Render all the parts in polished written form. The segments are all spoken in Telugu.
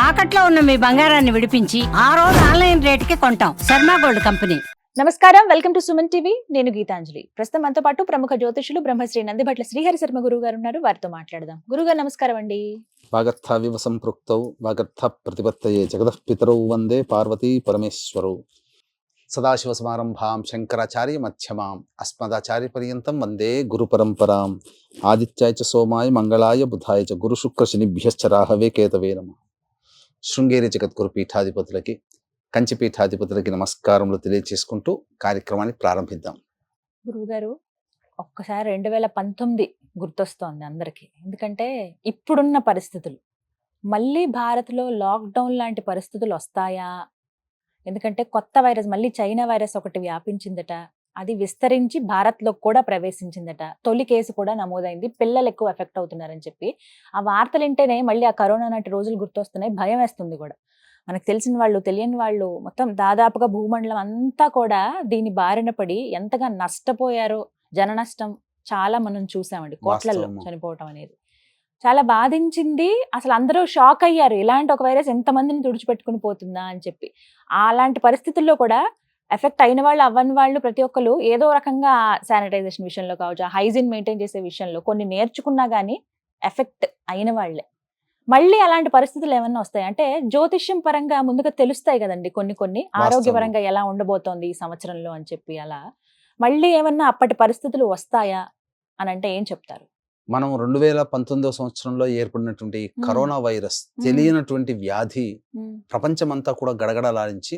తాకట్లో ఉన్న మీ బంగారాన్ని విడిపించి ఆ రోజు ఆన్లైన్ రేటుకి కొంటాం. Sharma gold company. నమస్కారం, వెల్కమ్ టు సుమన్ టీవీ. నేను గీతాంజలి. ప్రస్తుతం మనతో పాటు ప్రముఖ జ్యోతిషులు బ్రహ్మశ్రీ నందిభట్ల శ్రీహరి శర్మ గురువు గారు ఉన్నారు. వారితో మాట్లాడదాం. గురుగారు నమస్కారం అండి. వాగర్థావివ సంపృక్తౌ వాగర్థ ప్రతిపత్తయే జగతః పితరౌ వందే పార్వతీ పరమేశ్వరౌ. సదాశివ సమారంభాం శంకరాచార్య మధ్యమాం అస్మదాచార్య పర్యంతం వందే గురు పరంపరాం. ఆదిత్యాయ చ సోమాయ మంగళాయ బుధాయ చ గురు శుక్ర శనిభ్యశ్చ రాహవే కేతవే నమః. శృంగేరి జగద్గురు పీఠాధిపతులకి, కంచి పీఠాధిపతులకి నమస్కారములు తెలియజేసుకుంటూ కార్యక్రమాన్ని ప్రారంభిద్దాం. గురువుగారు, ఒక్కసారి 2019 గుర్తొస్తోంది అందరికి. ఎందుకంటే ఇప్పుడున్న పరిస్థితులు మళ్ళీ భారత్లో లాక్డౌన్ లాంటి పరిస్థితులు వస్తాయా? ఎందుకంటే కొత్త వైరస్, మళ్ళీ చైనా వైరస్ ఒకటి వ్యాపించిందట. అది విస్తరించి భారత్లో కూడా ప్రవేశించిందట. తొలి కేసు కూడా నమోదైంది. పిల్లలు ఎక్కువ ఎఫెక్ట్ అవుతున్నారని చెప్పి ఆ వార్తలు వింటేనే మళ్ళీ ఆ కరోనా నాటి రోజులు గుర్తొస్తున్నాయి. భయం వేస్తుంది కూడా. మనకు తెలిసిన వాళ్ళు, తెలియని వాళ్ళు, మొత్తం దాదాపుగా భూమండలం అంతా కూడా దీని బారిన పడి ఎంతగా నష్టపోయారో, జన నష్టం చాలా మనం చూసామండి. కోట్లలో చనిపోవటం అనేది చాలా బాధించింది. అసలు అందరూ షాక్ అయ్యారు. ఇలాంటి ఒక వైరస్ ఎంతమందిని తుడిచిపెట్టుకుని పోతుందా అని చెప్పి. అలాంటి పరిస్థితుల్లో కూడా ఎఫెక్ట్ అయిన వాళ్ళు, అవ్వని వాళ్ళు ప్రతి ఒక్కరు ఏదో రకంగా శానిటైజేషన్ విషయంలో కావచ్చు, హైజీన్ మెయింటైన్ చేసే విషయంలో కొన్ని నేర్చుకున్నా కానీ ఎఫెక్ట్ అయిన వాళ్ళే. మళ్ళీ అలాంటి పరిస్థితులు ఏమన్నా వస్తాయి అంటే జ్యోతిష్యం పరంగా ముందుగా తెలుస్తాయి కదండి కొన్ని ఆరోగ్యపరంగా ఎలా ఉండబోతోంది ఈ సంవత్సరంలో అని చెప్పి. అలా మళ్ళీ ఏమన్నా అప్పటి పరిస్థితులు వస్తాయా అని అంటే ఏం చెప్తారు? మనం 2019 సంవత్సరంలో ఏర్పడినటువంటి కరోనా వైరస్ తెలియనటువంటి వ్యాధి ప్రపంచమంతా కూడా గడగడలాడించి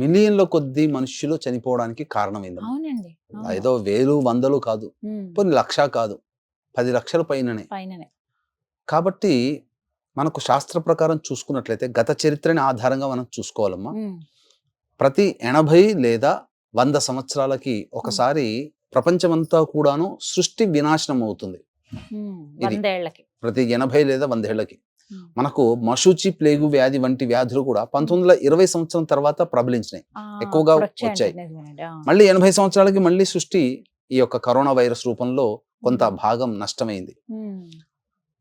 మిలియన్ల కొద్ది మనుష్యులు చనిపోవడానికి కారణమైంది. అవునండి. ఏదో వేలు వందలు కాదు, కొన్ని లక్ష కాదు, 10 లక్షల పైననే. కాబట్టి మనకు శాస్త్ర ప్రకారం చూసుకున్నట్లయితే గత చరిత్రని ఆధారంగా మనం చూసుకోవాలమ్మా. ప్రతి 80 లేదా 100 సంవత్సరాలకి ఒకసారి ప్రపంచమంతా కూడాను సృష్టి వినాశనం అవుతుంది. ప్రతి 80 లేదా 100 ఏళ్లకి మనకు మశూచి, ప్లేగు వ్యాధి వంటి వ్యాధులు కూడా 1920 సంవత్సరం తర్వాత ప్రబలించినాయి, ఎక్కువగా వచ్చాయి. మళ్ళీ 80 సంవత్సరాలకి మళ్ళీ సృష్టి ఈ యొక్క కరోనా వైరస్ రూపంలో కొంత భాగం నష్టమైంది.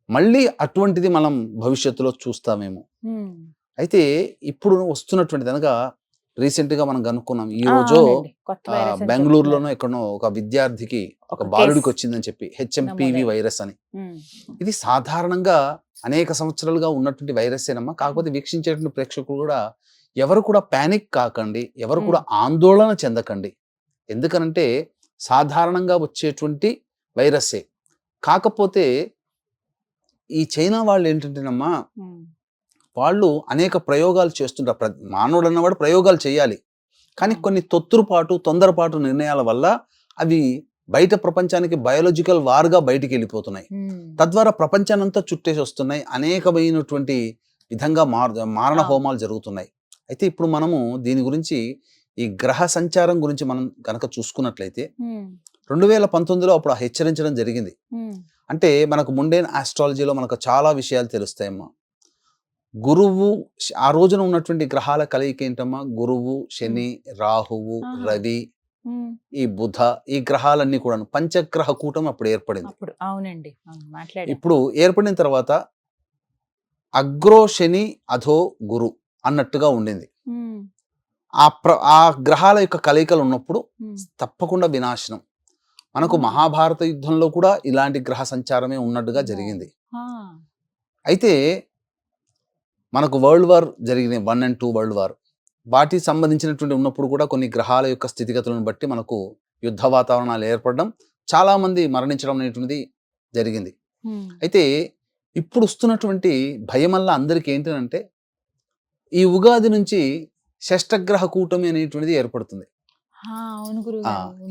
మళ్ళీ అటువంటిది మనం భవిష్యత్తులో చూస్తామేమో. అయితే ఇప్పుడు వస్తున్నటువంటిది అనగా రీసెంట్ గా మనం కనుక్కున్నాం, ఈ రోజు బెంగళూరులోనో ఎక్కడో ఒక విద్యార్థికి, ఒక బాలుడికి వచ్చిందని చెప్పి HMPV వైరస్ అని. ఇది సాధారణంగా అనేక సంవత్సరాలుగా ఉన్నటువంటి వైరస్ ఏనమ్మా. కాకపోతే వీక్షించేటువంటి ప్రేక్షకులు కూడా ఎవరు కూడా పానిక్ కాకండి, ఎవరు కూడా ఆందోళన చెందకండి. ఎందుకనంటే సాధారణంగా వచ్చేటువంటి వైరస్సే. కాకపోతే ఈ చైనా వాళ్ళు ఏంటంటేనమ్మా, వాళ్ళు అనేక ప్రయోగాలు చేస్తుంటారు. మానవుడు అన్నవాడు ప్రయోగాలు చేయాలి, కానీ కొన్ని తొందరపాటు నిర్ణయాల వల్ల అవి బయట ప్రపంచానికి బయోలాజికల్ వార్గా బయటికి వెళ్ళిపోతున్నాయి. తద్వారా ప్రపంచానంతా చుట్టేసి వస్తున్నాయి. అనేకమైనటువంటి విధంగా మారణ హోమాలు జరుగుతున్నాయి. అయితే ఇప్పుడు మనము దీని గురించి, ఈ గ్రహ సంచారం గురించి మనం కనుక చూసుకున్నట్లయితే 2019లో అప్పుడు హెచ్చరించడం జరిగింది. అంటే మనకు ముండేన్ ఆస్ట్రాలజీలో మనకు చాలా విషయాలు తెలుస్తాయమ్మా. గురువు, ఆ రోజున ఉన్నటువంటి గ్రహాల కలయిక ఏంటమ్మా, గురువు, శని, రాహువు, రవి, ఈ బుధ, ఈ గ్రహాలన్నీ కూడా పంచగ్రహ కూటమి అప్పుడు ఏర్పడింది. ఇప్పుడు ఏర్పడిన తర్వాత అగ్రో శని అధో గురు అన్నట్టుగా ఉండింది. ఆ గ్రహాల యొక్క కలయికలు ఉన్నప్పుడు తప్పకుండా వినాశనం. మనకు మహాభారత యుద్ధంలో కూడా ఇలాంటి గ్రహ సంచారమే ఉన్నట్టుగా జరిగింది. అయితే మనకు వరల్డ్ వార్ జరిగినాయి, 1 and 2 వరల్డ్ వార్. వాటికి సంబంధించినటువంటి ఉన్నప్పుడు కూడా కొన్ని గ్రహాల యొక్క స్థితిగతులను బట్టి మనకు యుద్ధ వాతావరణాలు ఏర్పడడం, చాలా మంది మరణించడం అనేటువంటిది జరిగింది. అయితే ఇప్పుడు వస్తున్నటువంటి భయం వల్ల అందరికీ ఏంటంటే, ఈ ఉగాది నుంచి షష్టగ్రహ కూటమి అనేటువంటిది ఏర్పడుతుంది.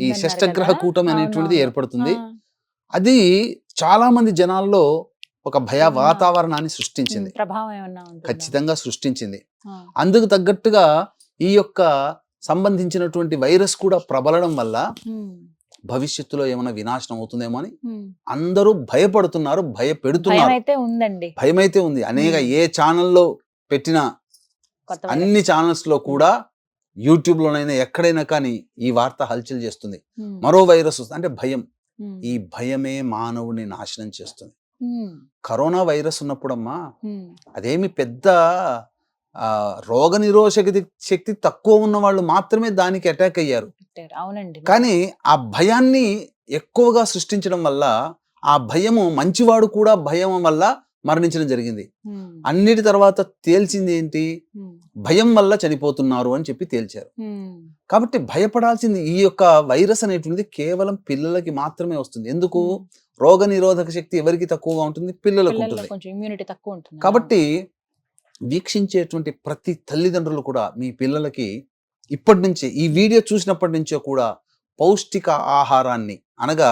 ఈ షష్టగ్రహ కూటమి అనేటువంటిది ఏర్పడుతుంది. అది చాలా మంది జనాల్లో ఒక భయ వాతావరణాన్ని సృష్టించింది, ఖచ్చితంగా సృష్టించింది. అందుకు తగ్గట్టుగా ఈ యొక్క సంబంధించినటువంటి వైరస్ కూడా ప్రబలడం వల్ల భవిష్యత్తులో ఏమైనా వినాశనం అవుతుందేమో అని అందరూ భయపడుతున్నారు, భయపెడుతున్నారు. భయమైతే ఉంది. అనేక ఏ ఛానల్లో పెట్టినా, అన్ని ఛానల్స్ లో కూడా, యూట్యూబ్ లోనైనా ఎక్కడైనా కానీ ఈ వార్త హల్చల్ చేస్తుంది. మరో వైరస్ వస్తుంది అంటే భయం. ఈ భయమే మానవుని నాశనం చేస్తుంది. కరోనా వైరస్ ఉన్నప్పుడమ్మా అదేమి పెద్ద రోగ నిరోధక శక్తి తక్కువ ఉన్న వాళ్ళు మాత్రమే దానికి అటాక్ అయ్యారు. అవునండి. కానీ ఆ భయాన్ని ఎక్కువగా సృష్టించడం వల్ల ఆ భయము మంచివాడు కూడా భయం వల్ల మరణించడం జరిగింది. అన్నిటి తర్వాత తేల్చింది ఏంటి? భయం వల్ల చనిపోతున్నారు అని చెప్పి తేల్చారు. కాబట్టి భయపడాల్సింది ఈ యొక్క వైరస్ అనేటువంటిది కేవలం పిల్లలకి మాత్రమే వస్తుంది. ఎందుకు? రోగ నిరోధక శక్తి ఎవరికి తక్కువగా ఉంటుంది? పిల్లలకు ఉంటుంది. కొంచెం ఇమ్యూనిటీ తక్కువ ఉంటుంది. కాబట్టి వీక్షించేటువంటి ప్రతి తల్లిదండ్రులు కూడా మీ పిల్లలకి ఇప్పటి నుంచే, ఈ వీడియో చూసినప్పటి నుంచో కూడా పౌష్టిక ఆహారాన్ని అనగా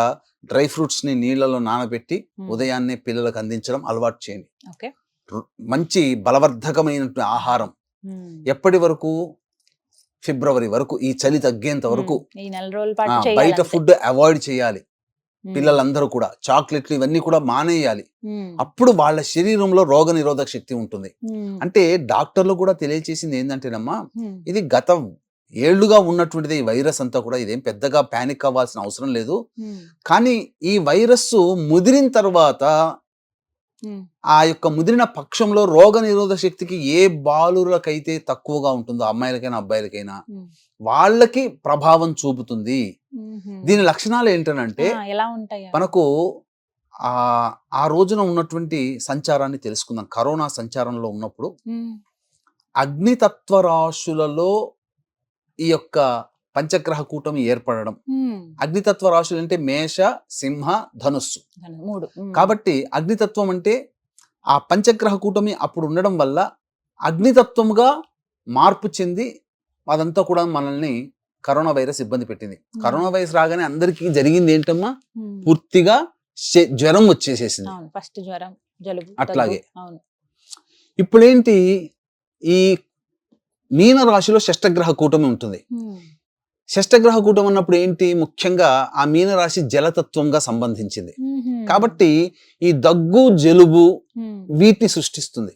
డ్రై ఫ్రూట్స్ ని నీళ్లలో నానబెట్టి ఉదయాన్నే పిల్లలకు అందించడం అలవాటు చేయండి. మంచి బలవర్ధకమైనటువంటి ఆహారం ఎప్పటి వరకు? ఫిబ్రవరి వరకు, ఈ చలి తగ్గేంత వరకు బయట ఫుడ్ అవాయిడ్ చేయాలి. పిల్లలందరూ కూడా చాక్లెట్లు ఇవన్నీ కూడా మానేయాలి. అప్పుడు వాళ్ళ శరీరంలో రోగ నిరోధక శక్తి ఉంటుంది. అంటే డాక్టర్లు కూడా తెలియచేసింది ఏంటంటేనమ్మా, ఇది గత ఏళ్లుగా ఉన్నటువంటిది. ఈ వైరస్ అంతా కూడా ఇదేం పెద్దగా పానిక్ అవ్వాల్సిన అవసరం లేదు. కానీ ఈ వైరస్ ముదిరిన తర్వాత ఆ యొక్క ముదిరిన పక్షంలో రోగ నిరోధక శక్తికి ఏ బాలులకైతే తక్కువగా ఉంటుందో, అమ్మాయిలకైనా అబ్బాయిలకైనా, వాళ్ళకి ప్రభావం చూపుతుంది. దీని లక్షణాలు ఏంటనంటే మనకు ఆ రోజున ఉన్నటువంటి సంచారాన్ని తెలుసుకుందాం. కరోనా సంచారంలో ఉన్నప్పుడు అగ్నితత్వ రాశులలో ఈ యొక్క పంచగ్రహ కూటమి ఏర్పడడం. అగ్నితత్వ రాశులు అంటే మేష, సింహ, ధనుస్సు. కాబట్టి అగ్నితత్వం అంటే ఆ పంచగ్రహ కూటమి అప్పుడు ఉండడం వల్ల అగ్నితత్వముగా మార్పు చెంది అదంతా కూడా మనల్ని కరోనా వైరస్ ఇబ్బంది పెట్టింది. కరోనా వైరస్ రాగానే అందరికీ జరిగింది ఏంటమ్మా? పూర్తిగా జ్వరం వచ్చేసేసింది. ఫస్ట్ జ్వరం, జలుబు. అట్లాగే ఇప్పుడేంటి, ఈ మీన రాశిలో షష్టగ్రహ కూటమి ఉంటుంది. షష్టగ్రహ కూటమి అన్నప్పుడు ఏంటి? ముఖ్యంగా ఆ మీన రాశి జలతత్వంగా సంబంధించింది. కాబట్టి ఈ దగ్గు, జలుబు వీటిని సృష్టిస్తుంది.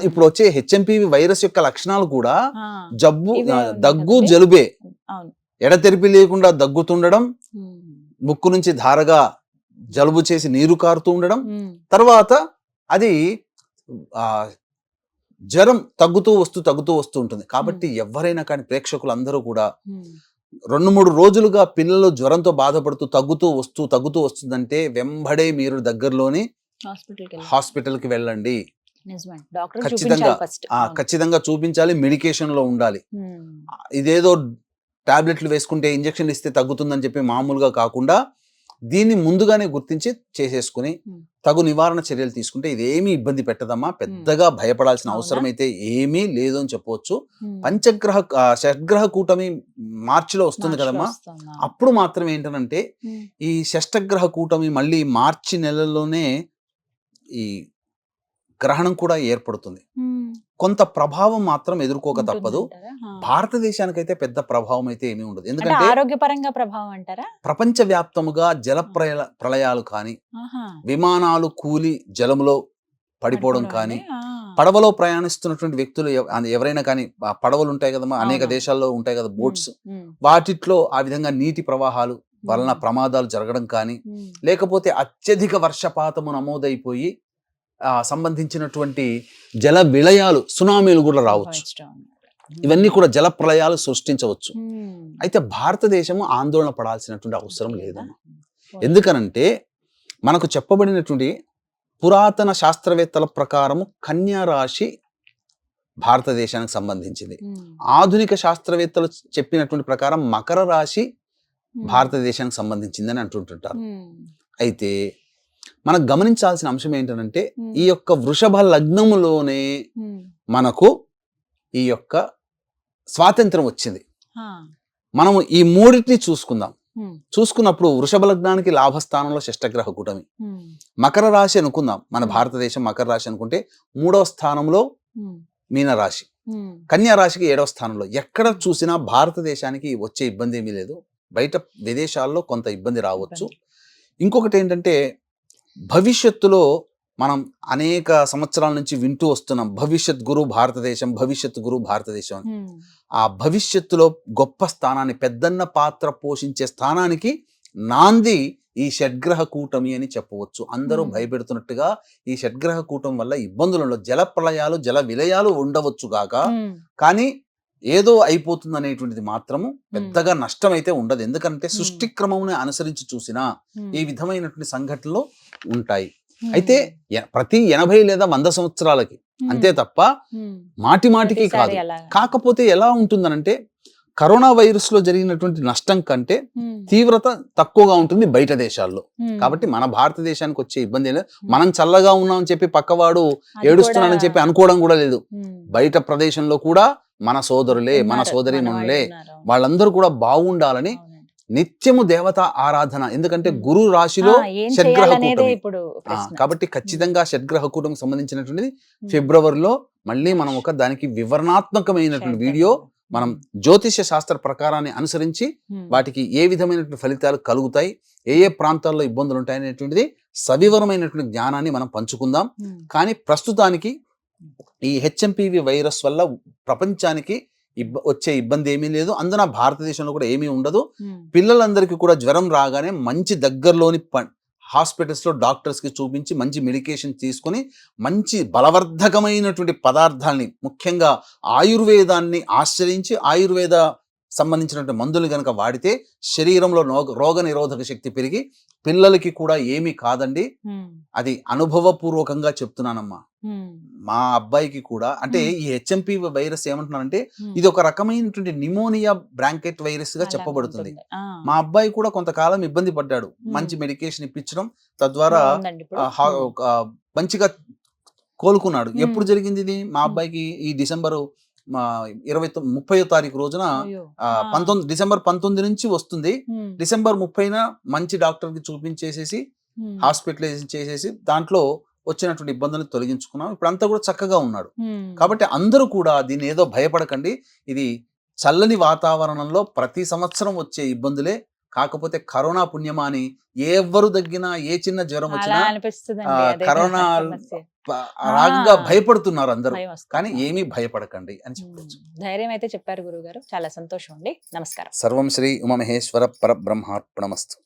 ఇప్పుడు వచ్చే హెచ్ఎంపివి వైరస్ యొక్క లక్షణాలు కూడా దగ్గు, జలుబే. ఎడతెరిపి లేకుండా దగ్గుతుండడం, ముక్కు నుంచి ధారగా జలుబు చేసి నీరు కారుతూ ఉండడం, తర్వాత అది జ్వరం తగ్గుతూ వస్తూ ఉంటుంది. కాబట్టి ఎవరైనా కానీ ప్రేక్షకులు అందరూ కూడా 2-3 రోజులుగా పిల్లలు జ్వరంతో బాధపడుతూ తగ్గుతూ వస్తుందంటే వెంబడే మీరు దగ్గరలోని హాస్పిటల్కి వెళ్ళండి. ఖచ్చితంగా చూపించాలి. మెడికేషన్ లో ఉండాలి. ఇదేదో టాబ్లెట్లు వేసుకుంటే, ఇంజక్షన్లు ఇస్తే తగ్గుతుందని చెప్పి మామూలుగా కాకుండా దీన్ని ముందుగానే గుర్తించి చేసేసుకుని తగు నివారణ చర్యలు తీసుకుంటే ఇదేమీ ఇబ్బంది పెట్టదమ్మా. పెద్దగా భయపడాల్సిన అవసరం అయితే ఏమీ లేదు అని చెప్పవచ్చు. షడ్గ్రహ కూటమి మార్చిలో వస్తుంది కదమ్మా. అప్పుడు మాత్రం ఏంటనంటే ఈ షష్టగ్రహ కూటమి మళ్ళీ మార్చి నెలలోనే ఈ గ్రహణం కూడా ఏర్పడుతుంది. కొంత ప్రభావం మాత్రం ఎదుర్కోక తప్పదు. భారతదేశానికైతే పెద్ద ప్రభావం అయితే ఏమీ ఉండదు. ఎందుకంటే ఆరోగ్యపరంగా ప్రభావం అంటారా? ప్రపంచ వ్యాప్తముగా జల ప్రళయాలు కానీ, విమానాలు కూలి జలములో పడిపోవడం కానీ, పడవలో ప్రయాణిస్తున్నటువంటి వ్యక్తులు ఎవరైనా కానీ, పడవలు ఉంటాయి కదమ్మా, అనేక దేశాల్లో ఉంటాయి కదా బోట్స్, వాటిట్లో ఆ విధంగా నీటి ప్రవాహాలు వలన ప్రమాదాలు జరగడం కానీ, లేకపోతే అత్యధిక వర్షపాతము నమోదైపోయి సంబంధించినటువంటి జల విలయాలు, సునామీలు కూడా రావచ్చు. ఇవన్నీ కూడా జల ప్రళయాలు సృష్టించవచ్చు. అయితే భారతదేశము ఆందోళన పడాల్సినటువంటి అవసరం లేదు. ఎందుకనంటే మనకు చెప్పబడినటువంటి పురాతన శాస్త్రవేత్తల ప్రకారము కన్యా రాశి భారతదేశానికి సంబంధించింది. ఆధునిక శాస్త్రవేత్తలు చెప్పినటువంటి ప్రకారం మకర రాశి భారతదేశానికి సంబంధించిందని అంటుంటుంటారు. అయితే మనకు గమనించాల్సిన అంశం ఏంటంటే ఈ యొక్క వృషభ లగ్నములోనే మనకు ఈ యొక్క స్వాతంత్రం వచ్చింది. మనము ఈ మూడింటిని చూసుకున్నప్పుడు వృషభ లగ్నానికి లాభస్థానంలో షష్టగ్రహ కూటమి, మకర రాశి అనుకుందాం, మన భారతదేశం మకర రాశి అనుకుంటే 3వ స్థానంలో మీనరాశి, కన్యా రాశికి 7వ స్థానంలో. ఎక్కడ చూసినా భారతదేశానికి వచ్చే ఇబ్బంది ఏమీ లేదు. బయట విదేశాల్లో కొంత ఇబ్బంది రావచ్చు. ఇంకొకటి ఏంటంటే భవిష్యత్తులో మనం అనేక సంవత్సరాల నుంచి వింటూ వస్తున్నాం భవిష్యత్ గురు భారతదేశం అని. ఆ భవిష్యత్తులో గొప్ప స్థానాన్ని, పెద్దన్న పాత్ర పోషించే స్థానానికి నాంది ఈ షడ్గ్రహ కూటమి అని చెప్పవచ్చు. అందరూ Hmm. భయపెడుతున్నట్టుగా ఈ షడ్గ్రహ కూటమి వల్ల ఇబ్బందులలో జల ప్రళయాలు జల విలయాలు ఉండవచ్చు గాక కానీ ఏదో అయిపోతుంది అనేటువంటిది మాత్రము పెద్దగా నష్టం అయితే ఉండదు. ఎందుకంటే సృష్టి క్రమమును అనుసరించి చూసినా ఈ విధమైనటువంటి సంఘటనలు ఉంటాయి. అయితే ప్రతి 80 లేదా 100 సంవత్సరాలకి అంతే తప్ప మాటి మాటికి కాదు. కాకపోతే ఎలా ఉంటుందనంటే కరోనా వైరస్ లో జరిగినటువంటి నష్టం కంటే తీవ్రత తక్కువగా ఉంటుంది బయట దేశాల్లో. కాబట్టి మన భారతదేశానికి వచ్చే ఇబ్బంది లేదు. మనం చల్లగా ఉన్నామని చెప్పి పక్కవాడు ఏడుస్తున్నానని చెప్పి అనుకోవడం కూడా లేదు. బయట ప్రదేశంలో కూడా మన సోదరులే మన సోదరీమణులే వాళ్ళందరూ కూడా బాగుండాలని నిత్యము దేవత ఆరాధన. ఎందుకంటే గురు రాశిలో షడ్గ్రహ కూటమి కాబట్టి ఖచ్చితంగా షడ్గ్రహ కూటమికి సంబంధించినటువంటిది ఫిబ్రవరిలో మళ్ళీ మనం ఒక దానికి వివరణాత్మకమైనటువంటి వీడియో మనం జ్యోతిష్య శాస్త్ర ప్రకారాన్ని అనుసరించి వాటికి ఏ విధమైనటువంటి ఫలితాలు కలుగుతాయి, ఏ ఏ ప్రాంతాల్లో ఇబ్బందులు ఉంటాయి అనేటువంటిది సవివరమైనటువంటి జ్ఞానాన్ని మనం పంచుకుందాం. కానీ ప్రస్తుతానికి ఈ హెచ్ఎంపివి వైరస్ వల్ల ప్రపంచానికి వచ్చే ఇబ్బంది ఏమీ లేదు. అందున భారతదేశంలో కూడా ఏమీ ఉండదు. పిల్లలందరికీ కూడా జ్వరం రాగానే మంచి దగ్గరలోని హాస్పిటల్స్ లో డాక్టర్స్ కి చూపించి మంచి మెడికేషన్ తీసుకొని మంచి బలవర్ధకమైనటువంటి పదార్థాలని ముఖ్యంగా ఆయుర్వేదాన్ని ఆశ్రయించి ఆయుర్వేద సంబంధించినటువంటి మందులు కనుక వాడితే శరీరంలో రోగ నిరోధక శక్తి పెరిగి పిల్లలకి కూడా ఏమీ కాదండి. అది అనుభవపూర్వకంగా చెప్తున్నానమ్మా. మా అబ్బాయికి కూడా అంటే ఈ హెచ్ఎంపి వైరస్ ఏమంటున్నారంటే ఇది ఒక రకమైనటువంటి నిమోనియా బ్రాంకెట్ వైరస్ గా చెప్పబడుతుంది. మా అబ్బాయి కూడా కొంతకాలం ఇబ్బంది పడ్డాడు. మంచి మెడికేషన్ ఇప్పించడం తద్వారా మంచిగా కోలుకున్నాడు. ఎప్పుడు జరిగింది ఇది? మా అబ్బాయికి ఈ డిసెంబర్ 30వ తారీఖు రోజున డిసెంబర్ 19 నుంచి వస్తుంది. డిసెంబర్ 30న మంచి డాక్టర్ కి చూపించేసేసి హాస్పిటలైజేషన్ చేసేసి దాంట్లో వచ్చినటువంటి ఇబ్బందులను తొలగించుకున్నాం. ఇప్పుడు అంతా కూడా చక్కగా ఉన్నాడు. కాబట్టి అందరూ కూడా దీన్ని ఏదో భయపడకండి. ఇది చల్లని వాతావరణంలో ప్రతి సంవత్సరం వచ్చే ఇబ్బందులే. కాకపోతే కరోనా పుణ్యమాని ఎవ్వరు దగ్గినా ఏ చిన్న జ్వరం వచ్చినా కరోనా రాగా భయపడుతున్నారు అందరూ. కానీ ఏమీ భయపడకండి అని చెప్పవచ్చు. ధైర్యం అయితే చెప్పారు గురువు గారు. చాలా సంతోషం అండి. నమస్కారం. సర్వం శ్రీ ఉమామహేశ్వర పరబ్రహ్మార్పణమస్తు.